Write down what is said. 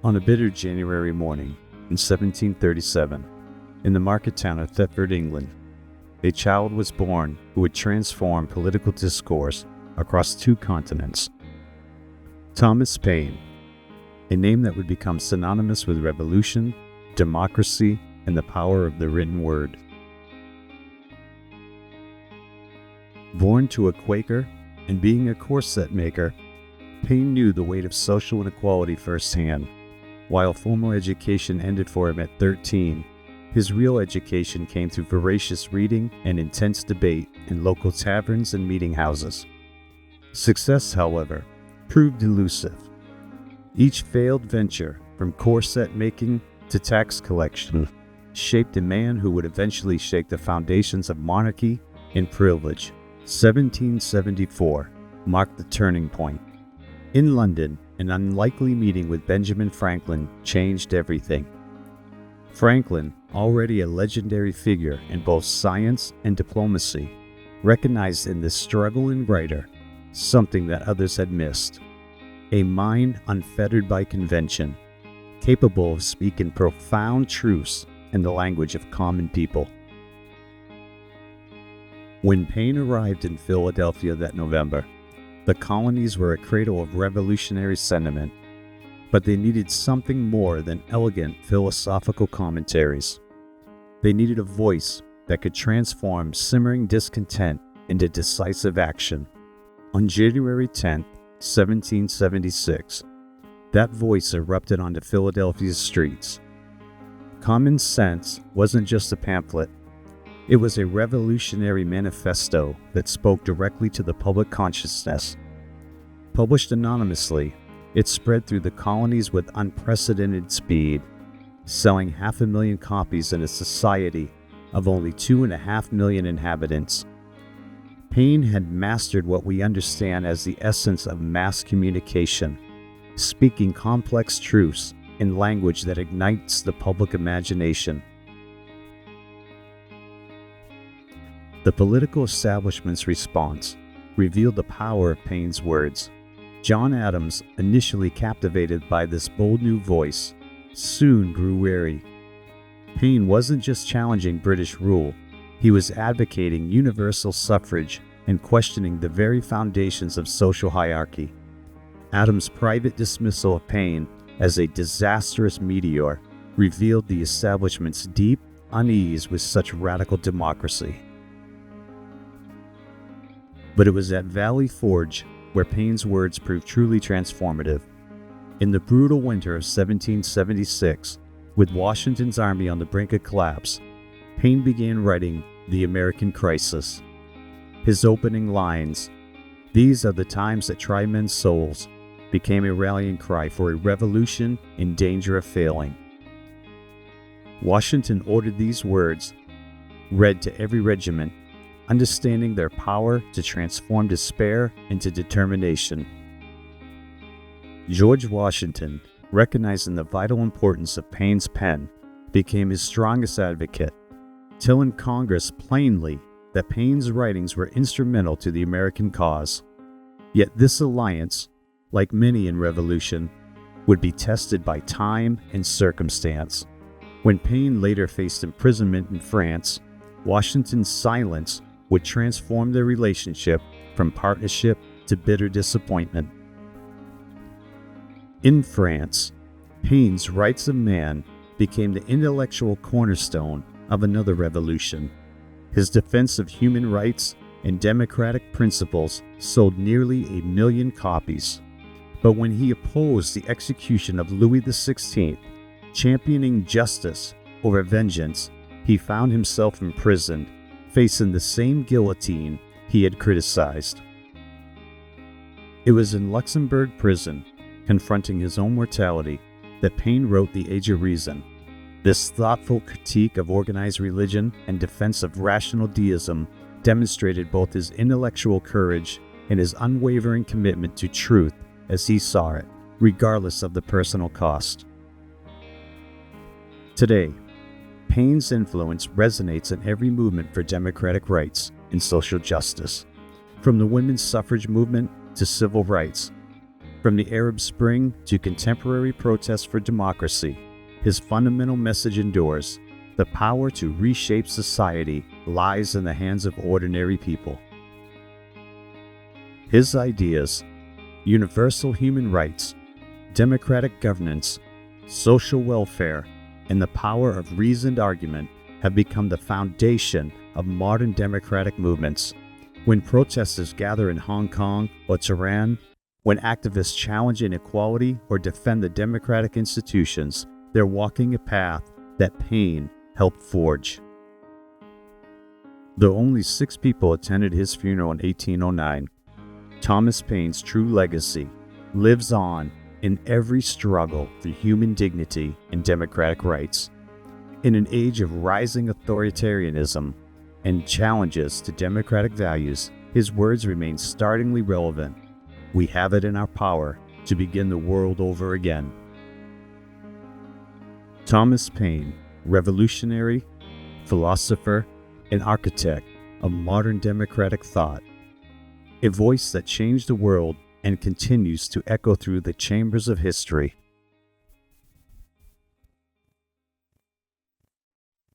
On a bitter January morning in 1737, in the market town of Thetford, England, a child was born who would transform political discourse across 2 continents. Thomas Paine, a name that would become synonymous with revolution, democracy, and the power of the written word. Born to a Quaker and being a corset maker, Paine knew the weight of social inequality firsthand. While formal education ended for him at 13, his real education came through voracious reading and intense debate in local taverns and meeting houses. Success, however, proved elusive. Each failed venture, from corset making to tax collection, shaped a man who would eventually shake the foundations of monarchy and privilege. 1774 marked the turning point. In London, an unlikely meeting with Benjamin Franklin changed everything. Franklin, already a legendary figure in both science and diplomacy, recognized in this struggling writer something that others had missed: a mind unfettered by convention, capable of speaking profound truths in the language of common people. When Paine arrived in Philadelphia that November, the colonies were a cradle of revolutionary sentiment, but they needed something more than elegant philosophical commentaries. They needed a voice that could transform simmering discontent into decisive action. On January 10, 1776, that voice erupted onto Philadelphia's streets. Common Sense wasn't just a pamphlet. It was a revolutionary manifesto that spoke directly to the public consciousness. Published anonymously, it spread through the colonies with unprecedented speed, selling 500,000 copies in a society of only 2.5 million inhabitants. Paine had mastered what we understand as the essence of mass communication, speaking complex truths in language that ignites the public imagination. The political establishment's response revealed the power of Paine's words. John Adams, initially captivated by this bold new voice, soon grew weary. Paine wasn't just challenging British rule, he was advocating universal suffrage and questioning the very foundations of social hierarchy. Adams' private dismissal of Paine as a disastrous meteor revealed the establishment's deep unease with such radical democracy. But it was at Valley Forge where Paine's words proved truly transformative. In the brutal winter of 1776, with Washington's army on the brink of collapse, Paine began writing The American Crisis. His opening lines, "These are the times that try men's souls," became a rallying cry for a revolution in danger of failing. Washington ordered these words read to every regiment, understanding their power to transform despair into determination. George Washington, recognizing the vital importance of Paine's pen, became his strongest advocate, telling Congress plainly that Paine's writings were instrumental to the American cause. Yet this alliance, like many in revolution, would be tested by time and circumstance. When Paine later faced imprisonment in France, Washington's silence would transform their relationship from partnership to bitter disappointment. In France, Paine's Rights of Man became the intellectual cornerstone of another revolution. His defense of human rights and democratic principles sold nearly 1 million copies. But when he opposed the execution of Louis XVI, championing justice over vengeance, he found himself imprisoned, facing the same guillotine he had criticized. It was in Luxembourg prison, confronting his own mortality, that Paine wrote The Age of Reason. This thoughtful critique of organized religion and defense of rational deism demonstrated both his intellectual courage and his unwavering commitment to truth as he saw it, regardless of the personal cost. Today, Paine's influence resonates in every movement for democratic rights and social justice, from the women's suffrage movement to civil rights. From the Arab Spring to contemporary protests for democracy, his fundamental message endures: the power to reshape society lies in the hands of ordinary people. His ideas, universal human rights, democratic governance, social welfare, and the power of reasoned argument have become the foundation of modern democratic movements. When protesters gather in Hong Kong or Tehran, when activists challenge inequality or defend the democratic institutions, they're walking a path that Paine helped forge. Though only 6 people attended his funeral in 1809, Thomas Paine's true legacy lives on in every struggle for human dignity and democratic rights. In an age of rising authoritarianism and challenges to democratic values, his words remain startlingly relevant. We have it in our power to begin the world over again. Thomas Paine, revolutionary, philosopher, and architect of modern democratic thought. A voice that changed the world and continues to echo through the chambers of history.